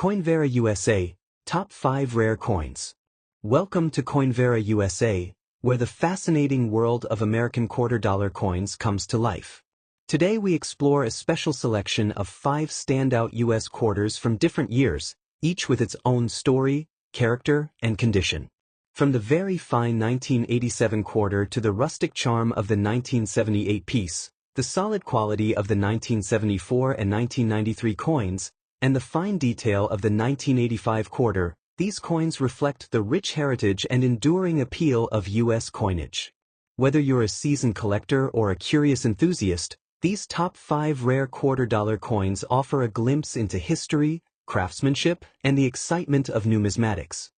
Coinvera USA, Top 5 Rare Coins. Welcome to Coinvera USA, where the fascinating world of American quarter-dollar coins comes to life. Today we explore a special selection of 5 standout U.S. quarters from different years, each with its own story, character, and condition. From the very fine 1987 quarter to the rustic charm of the 1978 piece, the solid quality of the 1974 and 1993 coins, and the fine detail of the 1985 quarter, these coins reflect the rich heritage and enduring appeal of U.S. coinage. Whether you're a seasoned collector or a curious enthusiast, these top 5 rare quarter-dollar coins offer a glimpse into history, craftsmanship, and the excitement of numismatics.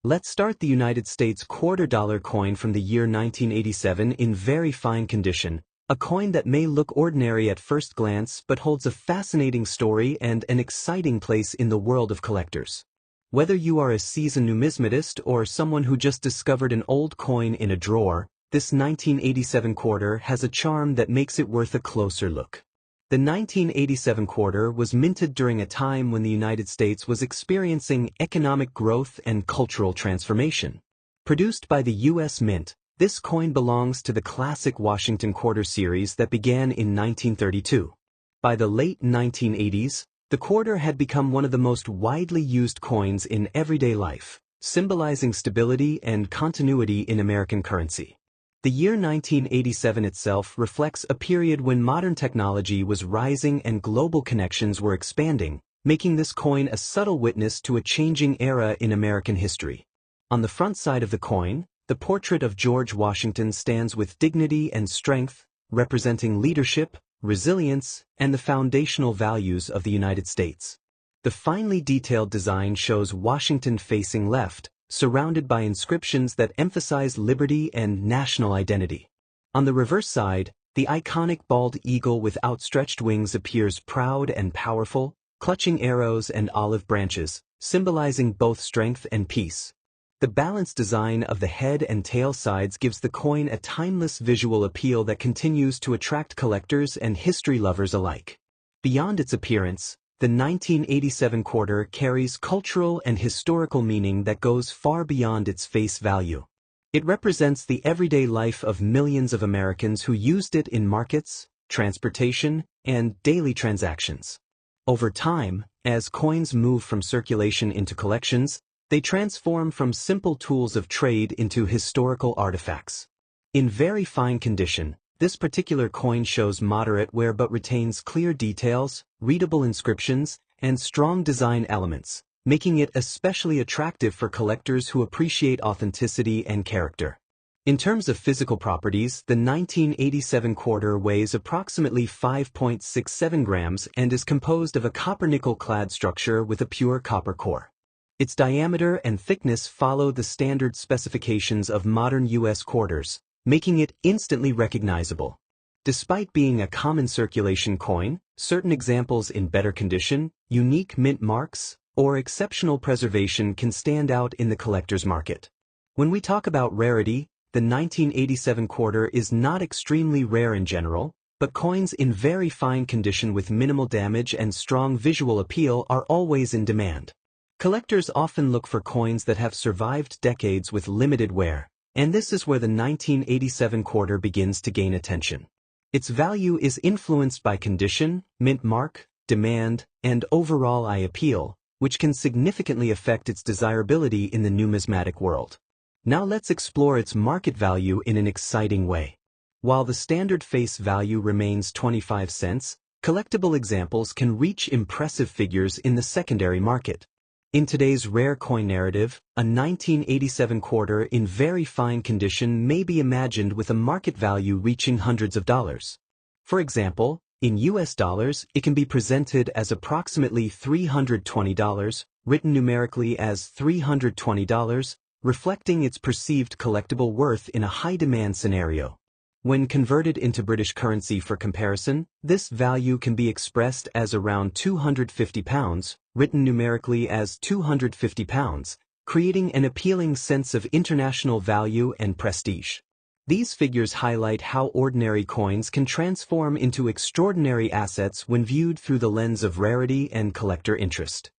Let's start the United States quarter-dollar coin from the year 1987 in very fine condition, a coin that may look ordinary at first glance but holds a fascinating story and an exciting place in the world of collectors. Whether you are a seasoned numismatist or someone who just discovered an old coin in a drawer, this 1987 quarter has a charm that makes it worth a closer look. The 1987 quarter was minted during a time when the United States was experiencing economic growth and cultural transformation. Produced by the U.S. Mint, this coin belongs to the classic Washington quarter series that began in 1932. By the late 1980s, the quarter had become one of the most widely used coins in everyday life, symbolizing stability and continuity in American currency. The year 1987 itself reflects a period when modern technology was rising and global connections were expanding, making this coin a subtle witness to a changing era in American history. On the front side of the coin, the portrait of George Washington stands with dignity and strength, representing leadership, resilience, and the foundational values of the United States. The finely detailed design shows Washington facing left, surrounded by inscriptions that emphasize liberty and national identity. On the reverse side, the iconic bald eagle with outstretched wings appears proud and powerful, clutching arrows and olive branches, symbolizing both strength and peace. The balanced design of the head and tail sides gives the coin a timeless visual appeal that continues to attract collectors and history lovers alike. Beyond its appearance, the 1987 quarter carries cultural and historical meaning that goes far beyond its face value. It represents the everyday life of millions of Americans who used it in markets, transportation, and daily transactions. Over time, as coins move from circulation into collections, they transform from simple tools of trade into historical artifacts. In very fine condition, this particular coin shows moderate wear but retains clear details, readable inscriptions, and strong design elements, making it especially attractive for collectors who appreciate authenticity and character. In terms of physical properties, the 1987 quarter weighs approximately 5.67 grams and is composed of a copper-nickel clad structure with a pure copper core. Its diameter and thickness follow the standard specifications of modern U.S. quarters, making it instantly recognizable. Despite being a common circulation coin, certain examples in better condition, unique mint marks, or exceptional preservation can stand out in the collector's market. When we talk about rarity, the 1987 quarter is not extremely rare in general, but coins in very fine condition with minimal damage and strong visual appeal are always in demand. Collectors often look for coins that have survived decades with limited wear, and this is where the 1987 quarter begins to gain attention. Its value is influenced by condition, mint mark, demand, and overall eye appeal, which can significantly affect its desirability in the numismatic world. Now let's explore its market value in an exciting way. While the standard face value remains 25 cents, collectible examples can reach impressive figures in the secondary market. In today's rare coin narrative, a 1987 quarter in very fine condition may be imagined with a market value reaching hundreds of dollars. For example, in US dollars, it can be presented as approximately $320, written numerically as $320, reflecting its perceived collectible worth in a high-demand scenario. When converted into British currency for comparison, this value can be expressed as around £250, written numerically as £250, creating an appealing sense of international value and prestige. These figures highlight how ordinary coins can transform into extraordinary assets when viewed through the lens of rarity and collector interest.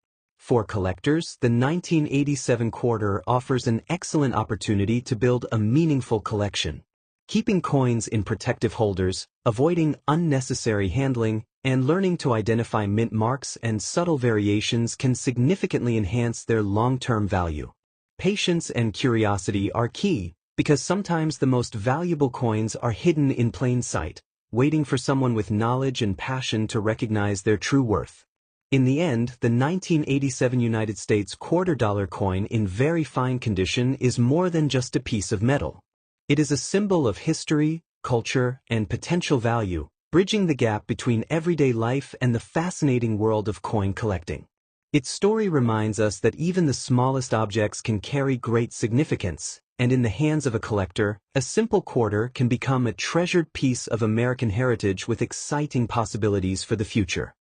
For collectors, the 1987 quarter offers an excellent opportunity to build a meaningful collection. Keeping coins in protective holders, avoiding unnecessary handling, and learning to identify mint marks and subtle variations can significantly enhance their long-term value. Patience and curiosity are key, because sometimes the most valuable coins are hidden in plain sight, waiting for someone with knowledge and passion to recognize their true worth. In the end, the 1987 United States $quarter coin in very fine condition is more than just a piece of metal. It is a symbol of history, culture, and potential value, bridging the gap between everyday life and the fascinating world of coin collecting. Its story reminds us that even the smallest objects can carry great significance, and in the hands of a collector, a simple quarter can become a treasured piece of American heritage with exciting possibilities for the future.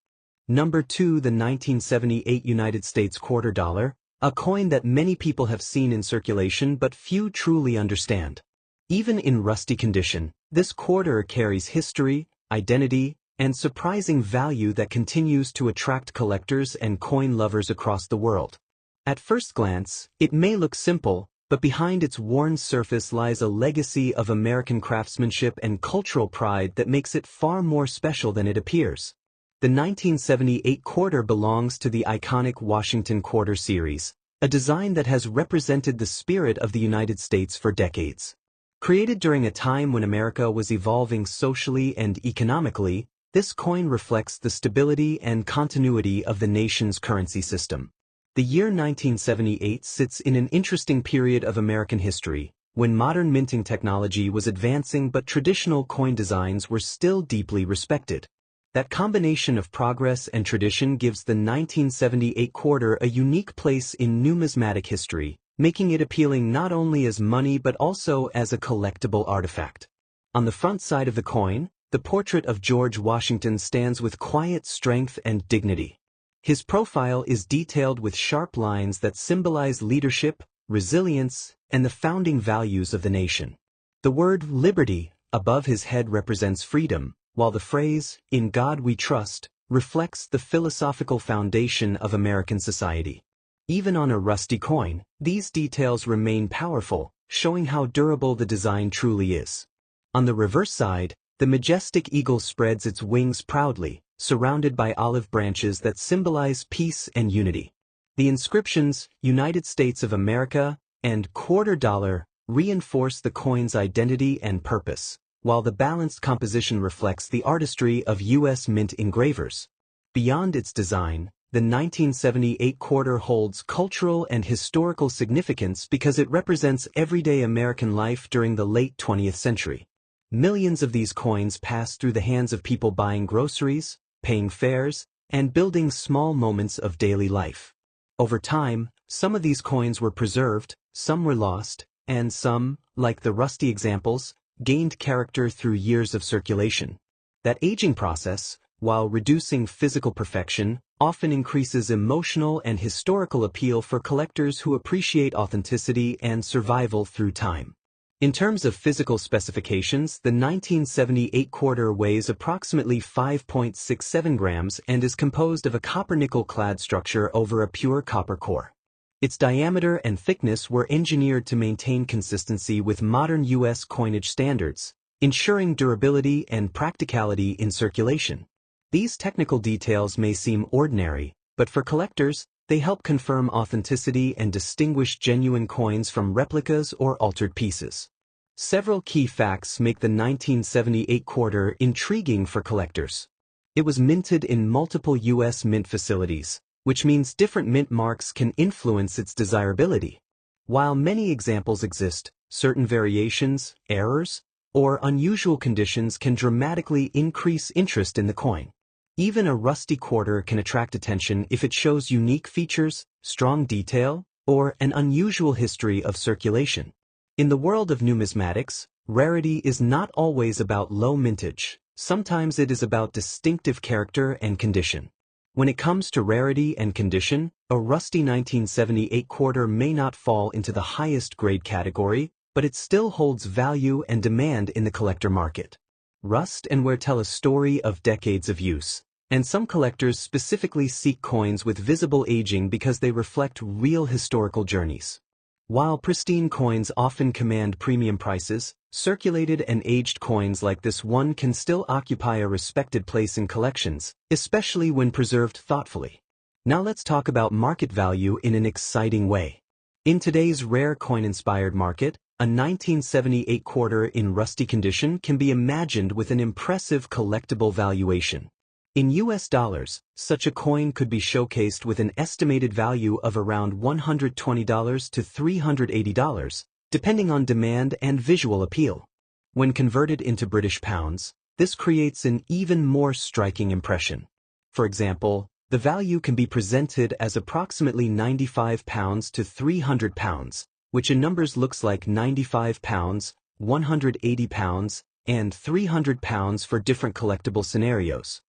Number 2, the 1978 United States $quarter, a coin that many people have seen in circulation but few truly understand. Even in rusty condition, this quarter carries history, identity, and surprising value that continues to attract collectors and coin lovers across the world. At first glance, it may look simple, but behind its worn surface lies a legacy of American craftsmanship and cultural pride that makes it far more special than it appears. The 1978 quarter belongs to the iconic Washington Quarter series, a design that has represented the spirit of the United States for decades. Created during a time when America was evolving socially and economically, this coin reflects the stability and continuity of the nation's currency system. The year 1978 sits in an interesting period of American history, when modern minting technology was advancing but traditional coin designs were still deeply respected. That combination of progress and tradition gives the 1978 quarter a unique place in numismatic history, making it appealing not only as money but also as a collectible artifact. On the front side of the coin, the portrait of George Washington stands with quiet strength and dignity. His profile is detailed with sharp lines that symbolize leadership, resilience, and the founding values of the nation. The word liberty above his head represents freedom, while the phrase, "In God we trust," reflects the philosophical foundation of American society. Even on a rusty coin, these details remain powerful, showing how durable the design truly is. On the reverse side, the majestic eagle spreads its wings proudly, surrounded by olive branches that symbolize peace and unity. The inscriptions, "United States of America" and "$quarter," reinforce the coin's identity and purpose, while the balanced composition reflects the artistry of U.S. mint engravers. Beyond its design, the 1978 quarter holds cultural and historical significance because it represents everyday American life during the late 20th century. Millions of these coins passed through the hands of people buying groceries, paying fares, and building small moments of daily life. Over time, some of these coins were preserved, some were lost, and some, like the rusty examples, gained character through years of circulation. That aging process, while reducing physical perfection, often increases emotional and historical appeal for collectors who appreciate authenticity and survival through time. In terms of physical specifications, the 1978 quarter weighs approximately 5.67 grams and is composed of a copper-nickel clad structure over a pure copper core. Its diameter and thickness were engineered to maintain consistency with modern U.S. coinage standards, ensuring durability and practicality in circulation. These technical details may seem ordinary, but for collectors, they help confirm authenticity and distinguish genuine coins from replicas or altered pieces. Several key facts make the 1978 quarter intriguing for collectors. It was minted in multiple U.S. mint facilities, which means different mint marks can influence its desirability. While many examples exist, certain variations, errors, or unusual conditions can dramatically increase interest in the coin. Even a rusty quarter can attract attention if it shows unique features, strong detail, or an unusual history of circulation. In the world of numismatics, rarity is not always about low mintage. Sometimes it is about distinctive character and condition. When it comes to rarity and condition, a rusty 1978 quarter may not fall into the highest grade category, but it still holds value and demand in the collector market. Rust and wear tell a story of decades of use, and some collectors specifically seek coins with visible aging because they reflect real historical journeys. While pristine coins often command premium prices, circulated and aged coins like this one can still occupy a respected place in collections, especially when preserved thoughtfully. Now let's talk about market value in an exciting way. In today's rare coin-inspired market, a 1978 quarter in rusty condition can be imagined with an impressive collectible valuation. In US dollars, such a coin could be showcased with an estimated value of around $120 to $380, depending on demand and visual appeal. When converted into British pounds, this creates an even more striking impression. For example, the value can be presented as approximately £95 to £300, which in numbers looks like £95, £180, and £300 for different collectible scenarios.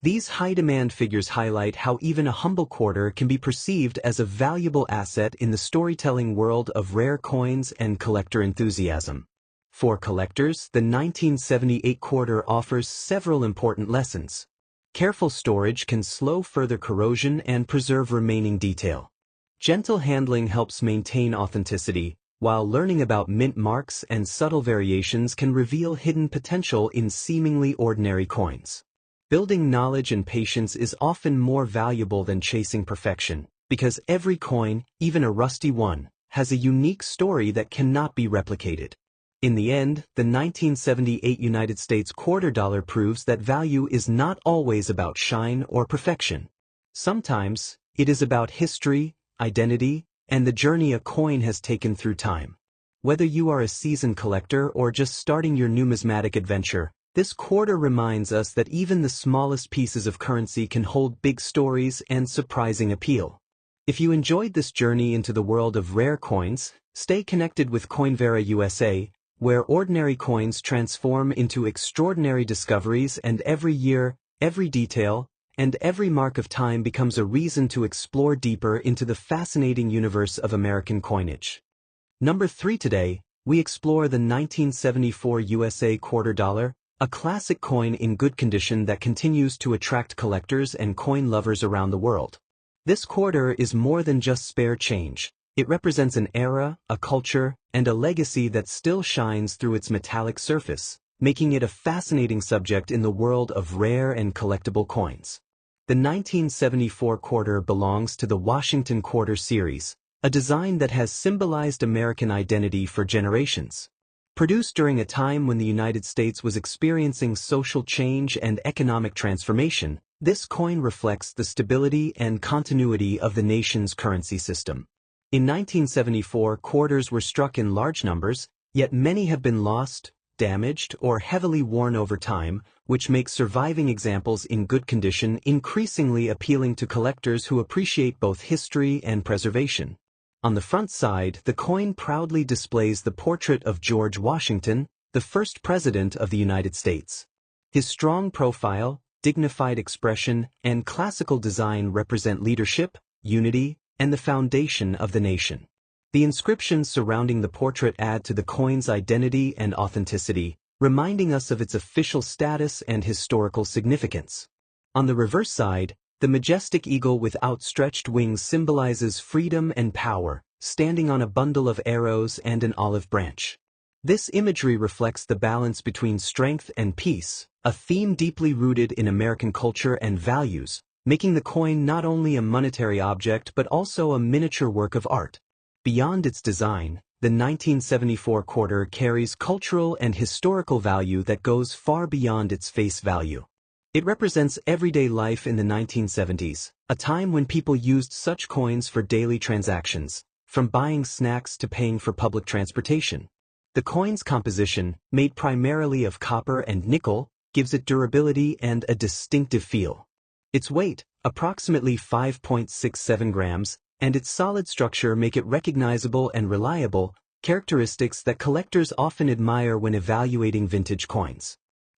These high-demand figures highlight how even a humble quarter can be perceived as a valuable asset in the storytelling world of rare coins and collector enthusiasm. For collectors, the 1978 quarter offers several important lessons. Careful storage can slow further corrosion and preserve remaining detail. Gentle handling helps maintain authenticity, while learning about mint marks and subtle variations can reveal hidden potential in seemingly ordinary coins. Building knowledge and patience is often more valuable than chasing perfection, because every coin, even a rusty one, has a unique story that cannot be replicated. In the end, the 1978 United States quarter dollar proves that value is not always about shine or perfection. Sometimes, it is about history, identity, and the journey a coin has taken through time. Whether you are a seasoned collector or just starting your numismatic adventure, this quarter reminds us that even the smallest pieces of currency can hold big stories and surprising appeal. If you enjoyed this journey into the world of rare coins, stay connected with Coinvera USA, where ordinary coins transform into extraordinary discoveries, and every year, every detail, and every mark of time becomes a reason to explore deeper into the fascinating universe of American coinage. Number 3 today, we explore the 1974 USA quarter dollar, a classic coin in good condition that continues to attract collectors and coin lovers around the world. This quarter is more than just spare change. It represents an era, a culture, and a legacy that still shines through its metallic surface, making it a fascinating subject in the world of rare and collectible coins. The 1974 quarter belongs to the Washington Quarter series, a design that has symbolized American identity for generations. Produced during a time when the United States was experiencing social change and economic transformation, this coin reflects the stability and continuity of the nation's currency system. In 1974, quarters were struck in large numbers, yet many have been lost, damaged, or heavily worn over time, which makes surviving examples in good condition increasingly appealing to collectors who appreciate both history and preservation. On the front side, the coin proudly displays the portrait of George Washington, the first president of the United States. His strong profile, dignified expression, and classical design represent leadership, unity, and the foundation of the nation. The inscriptions surrounding the portrait add to the coin's identity and authenticity, reminding us of its official status and historical significance. On the reverse side, the majestic eagle with outstretched wings symbolizes freedom and power, standing on a bundle of arrows and an olive branch. This imagery reflects the balance between strength and peace, a theme deeply rooted in American culture and values, making the coin not only a monetary object but also a miniature work of art. Beyond its design, the 1974 quarter carries cultural and historical value that goes far beyond its face value. It represents everyday life in the 1970s, a time when people used such coins for daily transactions, from buying snacks to paying for public transportation. The coin's composition, made primarily of copper and nickel, gives it durability and a distinctive feel. Its weight, approximately 5.67 grams, and its solid structure make it recognizable and reliable, characteristics that collectors often admire when evaluating vintage coins.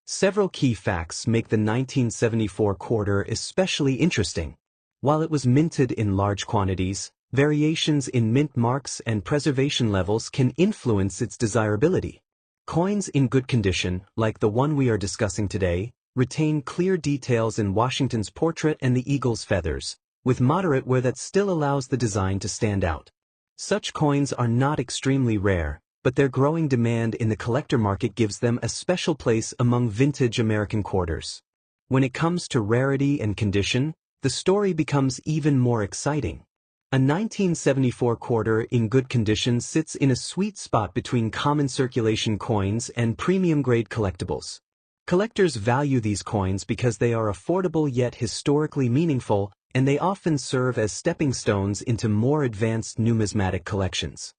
Several key facts make the 1974 quarter especially interesting. While it was minted in large quantities, variations in mint marks and preservation levels can influence its desirability. Coins in good condition, like the one we are discussing today, retain clear details in Washington's portrait and the eagle's feathers, with moderate wear that still allows the design to stand out. Such coins are not extremely rare, but their growing demand in the collector market gives them a special place among vintage American quarters. When it comes to rarity and condition, the story becomes even more exciting. A 1974 quarter in good condition sits in a sweet spot between common circulation coins and premium-grade collectibles. Collectors value these coins because they are affordable yet historically meaningful, and they often serve as stepping stones into more advanced numismatic collections.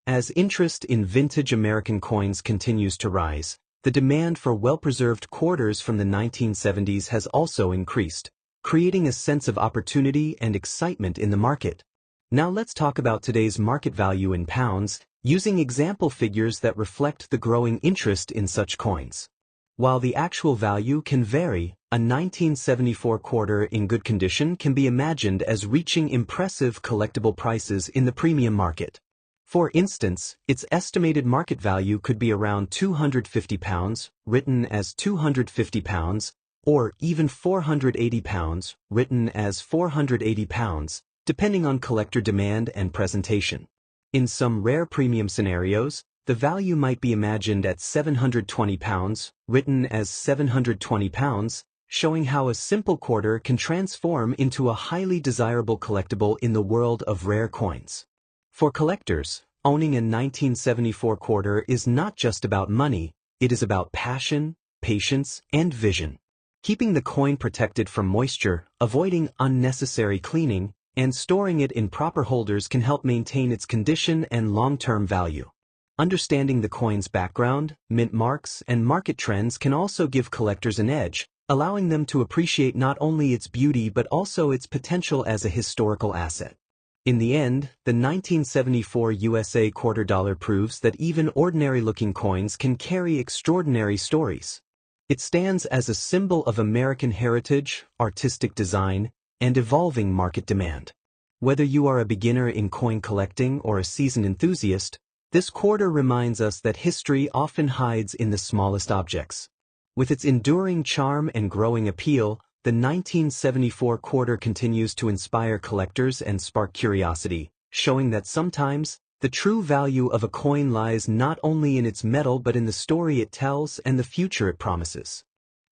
As interest in vintage American coins continues to rise, the demand for well-preserved quarters from the 1970s has also increased, creating a sense of opportunity and excitement in the market. Now let's talk about today's market value in pounds, using example figures that reflect the growing interest in such coins. While the actual value can vary, a 1974 quarter in good condition can be imagined as reaching impressive collectible prices in the premium market. For instance, its estimated market value could be around £250, written as £250, or even £480, written as £480, depending on collector demand and presentation. In some rare premium scenarios, the value might be imagined at £720, written as £720, showing how a simple quarter can transform into a highly desirable collectible in the world of rare coins. For collectors, owning a 1974 quarter is not just about money, it is about passion, patience, and vision. Keeping the coin protected from moisture, avoiding unnecessary cleaning, and storing it in proper holders can help maintain its condition and long-term value. Understanding the coin's background, mint marks, and market trends can also give collectors an edge, allowing them to appreciate not only its beauty but also its potential as a historical asset. In the end, the 1974 USA quarter dollar proves that even ordinary-looking coins can carry extraordinary stories. It stands as a symbol of American heritage, artistic design, and evolving market demand. Whether you are a beginner in coin collecting or a seasoned enthusiast, this quarter reminds us that history often hides in the smallest objects. With its enduring charm and growing appeal, the 1974 quarter continues to inspire collectors and spark curiosity, showing that sometimes, the true value of a coin lies not only in its metal but in the story it tells and the future it promises.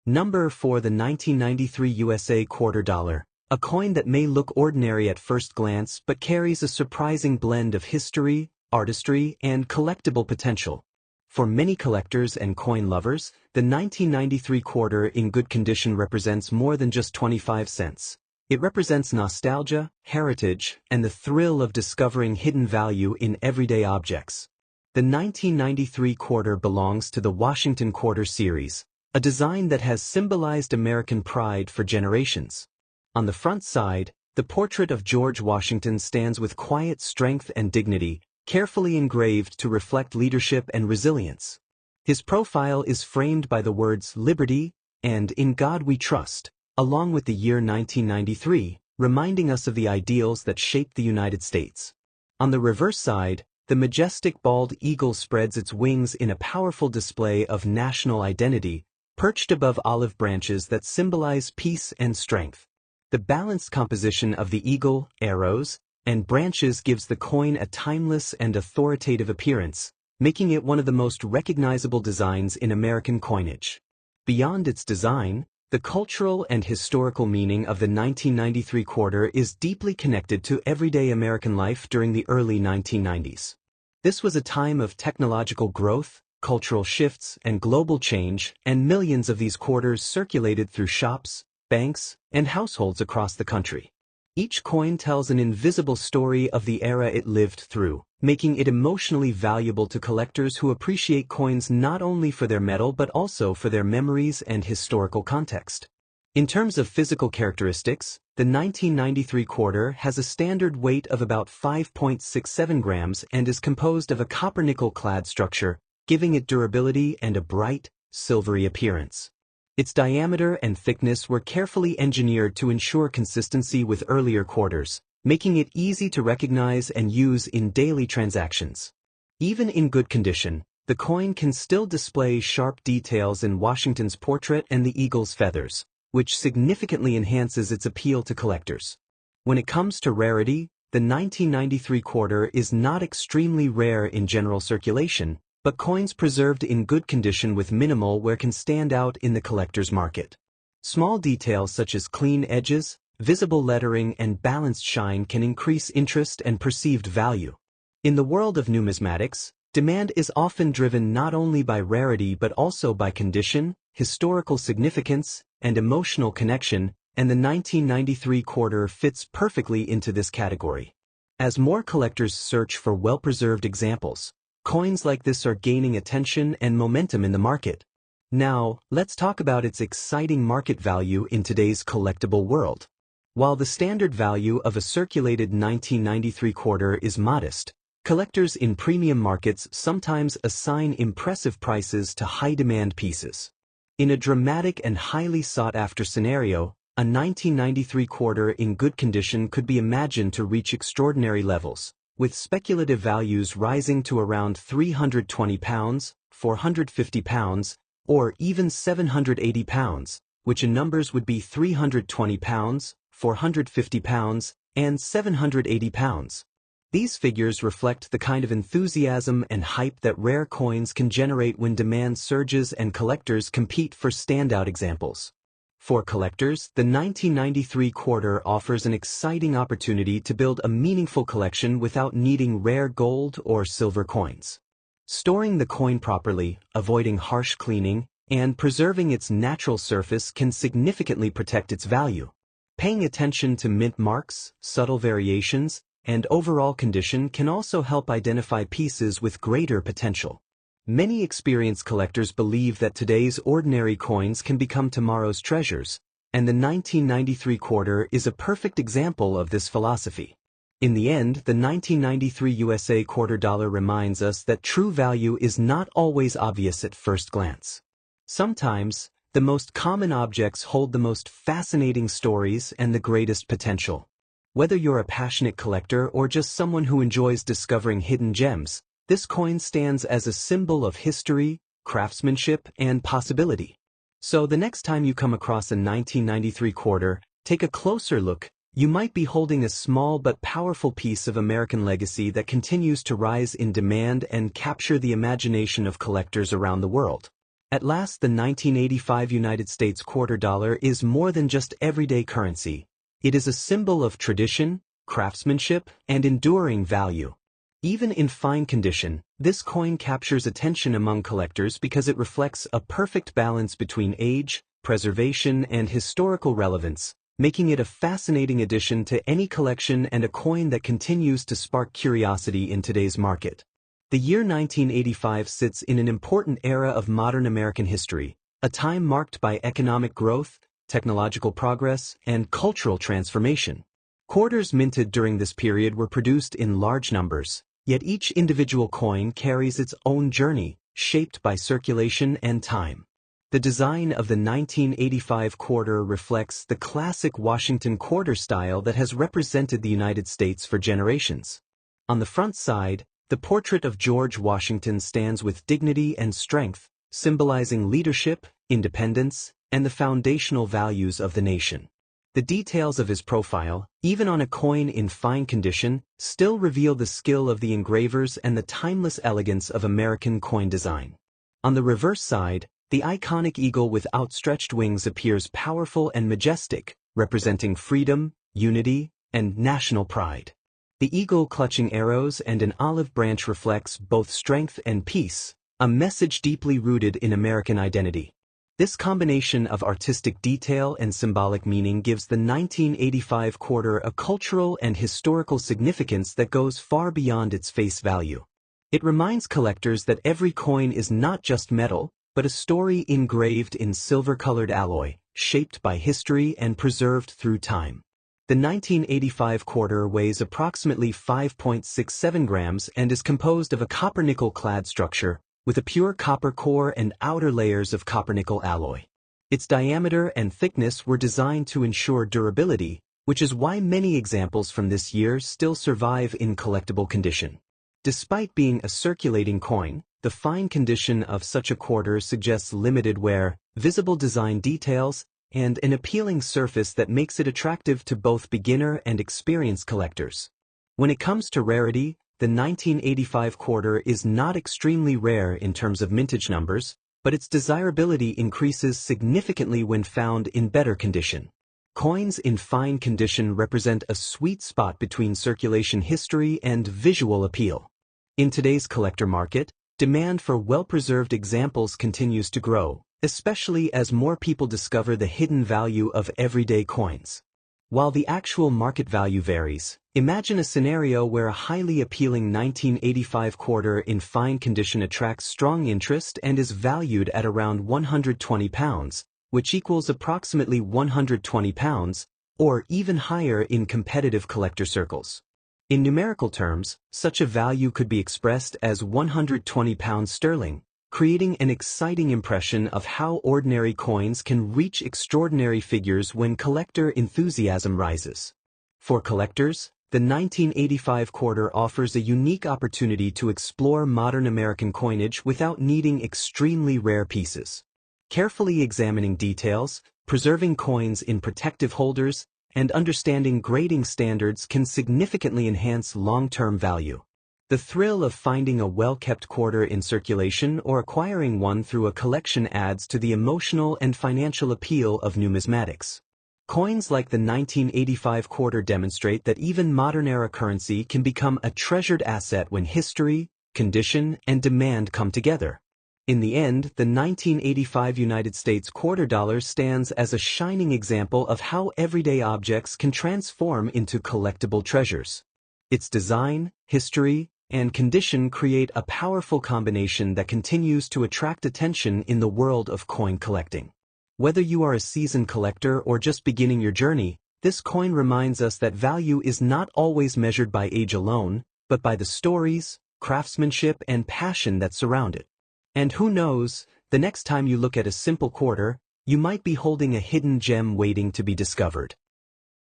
Number 4. The 1993 USA quarter dollar. A coin that may look ordinary at first glance but carries a surprising blend of history, artistry, and collectible potential. For many collectors and coin lovers, the 1993 quarter in good condition represents more than just 25 cents. It represents nostalgia, heritage, and the thrill of discovering hidden value in everyday objects. The 1993 quarter belongs to the Washington Quarter series, a design that has symbolized American pride for generations. On the front side, the portrait of George Washington stands with quiet strength and dignity, carefully engraved to reflect leadership and resilience. His profile is framed by the words "Liberty" and "In God We Trust," along with the year 1993, reminding us of the ideals that shaped the United States. On the reverse side, the majestic bald eagle spreads its wings in a powerful display of national identity, perched above olive branches that symbolize peace and strength. The balanced composition of the eagle, arrows, and branches gives the coin a timeless and authoritative appearance, making it one of the most recognizable designs in American coinage. Beyond its design, the cultural and historical meaning of the 1993 quarter is deeply connected to everyday American life during the early 1990s. This was a time of technological growth, cultural shifts, and global change, and millions of these quarters circulated through shops, banks, and households across the country. Each coin tells an invisible story of the era it lived through, making it emotionally valuable to collectors who appreciate coins not only for their metal but also for their memories and historical context. In terms of physical characteristics, the 1993 quarter has a standard weight of about 5.67 grams and is composed of a copper-nickel clad structure, giving it durability and a bright, silvery appearance. Its diameter and thickness were carefully engineered to ensure consistency with earlier quarters, making it easy to recognize and use in daily transactions. Even in good condition, the coin can still display sharp details in Washington's portrait and the eagle's feathers, which significantly enhances its appeal to collectors. When it comes to rarity, the 1993 quarter is not extremely rare in general circulation, but coins preserved in good condition with minimal wear can stand out in the collector's market. Small details such as clean edges, visible lettering, and balanced shine can increase interest and perceived value. In the world of numismatics, demand is often driven not only by rarity but also by condition, historical significance, and emotional connection, and the 1993 quarter fits perfectly into this category. As more collectors search for well-preserved examples, coins like this are gaining attention and momentum in the market. Now, let's talk about its exciting market value in today's collectible world. While the standard value of a circulated 1993 quarter is modest, collectors in premium markets sometimes assign impressive prices to high-demand pieces. In a dramatic and highly sought-after scenario, a 1993 quarter in good condition could be imagined to reach extraordinary levels, with speculative values rising to around £320, £450, or even £780, which in numbers would be £320, £450, and £780. These figures reflect the kind of enthusiasm and hype that rare coins can generate when demand surges and collectors compete for standout examples. For collectors, the 1993 quarter offers an exciting opportunity to build a meaningful collection without needing rare gold or silver coins. Storing the coin properly, avoiding harsh cleaning, and preserving its natural surface can significantly protect its value. Paying attention to mint marks, subtle variations, and overall condition can also help identify pieces with greater potential. Many experienced collectors believe that today's ordinary coins can become tomorrow's treasures, and the 1993 quarter is a perfect example of this philosophy. In the end, the 1993 USA quarter dollar reminds us that true value is not always obvious at first glance. Sometimes, the most common objects hold the most fascinating stories and the greatest potential. Whether you're a passionate collector or just someone who enjoys discovering hidden gems, this coin stands as a symbol of history, craftsmanship, and possibility. So the next time you come across a 1993 quarter, take a closer look. You might be holding a small but powerful piece of American legacy that continues to rise in demand and capture the imagination of collectors around the world. At last, the 1985 United States quarter dollar is more than just everyday currency. It is a symbol of tradition, craftsmanship, and enduring value. Even in fine condition, this coin captures attention among collectors because it reflects a perfect balance between age, preservation, and historical relevance, making it a fascinating addition to any collection and a coin that continues to spark curiosity in today's market. The year 1985 sits in an important era of modern American history, a time marked by economic growth, technological progress, and cultural transformation. Quarters minted during this period were produced in large numbers, yet each individual coin carries its own journey, shaped by circulation and time. The design of the 1985 quarter reflects the classic Washington quarter style that has represented the United States for generations. On the front side, the portrait of George Washington stands with dignity and strength, symbolizing leadership, independence, and the foundational values of the nation. The details of his profile, even on a coin in fine condition, still reveal the skill of the engravers and the timeless elegance of American coin design. On the reverse side, the iconic eagle with outstretched wings appears powerful and majestic, representing freedom, unity, and national pride. The eagle clutching arrows and an olive branch reflects both strength and peace, a message deeply rooted in American identity. This combination of artistic detail and symbolic meaning gives the 1985 quarter a cultural and historical significance that goes far beyond its face value. It reminds collectors that every coin is not just metal, but a story engraved in silver-colored alloy, shaped by history and preserved through time. The 1985 quarter weighs approximately 5.67 grams and is composed of a copper-nickel clad structure, with a pure copper core and outer layers of copper-nickel alloy. Its diameter and thickness were designed to ensure durability, which is why many examples from this year still survive in collectible condition. Despite being a circulating coin, the fine condition of such a quarter suggests limited wear, visible design details, and an appealing surface that makes it attractive to both beginner and experienced collectors. When it comes to rarity, the 1985 quarter is not extremely rare in terms of mintage numbers, but its desirability increases significantly when found in better condition. Coins in fine condition represent a sweet spot between circulation history and visual appeal. In today's collector market, demand for well-preserved examples continues to grow, especially as more people discover the hidden value of everyday coins. While the actual market value varies, imagine a scenario where a highly appealing 1985 quarter in fine condition attracts strong interest and is valued at around £120, which equals approximately £120, or even higher in competitive collector circles. In numerical terms, such a value could be expressed as £120, creating an exciting impression of how ordinary coins can reach extraordinary figures when collector enthusiasm rises. For collectors, the 1985 quarter offers a unique opportunity to explore modern American coinage without needing extremely rare pieces. Carefully examining details, preserving coins in protective holders, and understanding grading standards can significantly enhance long-term value. The thrill of finding a well-kept quarter in circulation or acquiring one through a collection adds to the emotional and financial appeal of numismatics. Coins like the 1985 quarter demonstrate that even modern-era currency can become a treasured asset when history, condition, and demand come together. In the end, the 1985 United States quarter dollar stands as a shining example of how everyday objects can transform into collectible treasures. Its design, history, and condition create a powerful combination that continues to attract attention in the world of coin collecting. Whether you are a seasoned collector or just beginning your journey, this coin reminds us that value is not always measured by age alone, but by the stories, craftsmanship, and passion that surround it. And who knows, the next time you look at a simple quarter, you might be holding a hidden gem waiting to be discovered.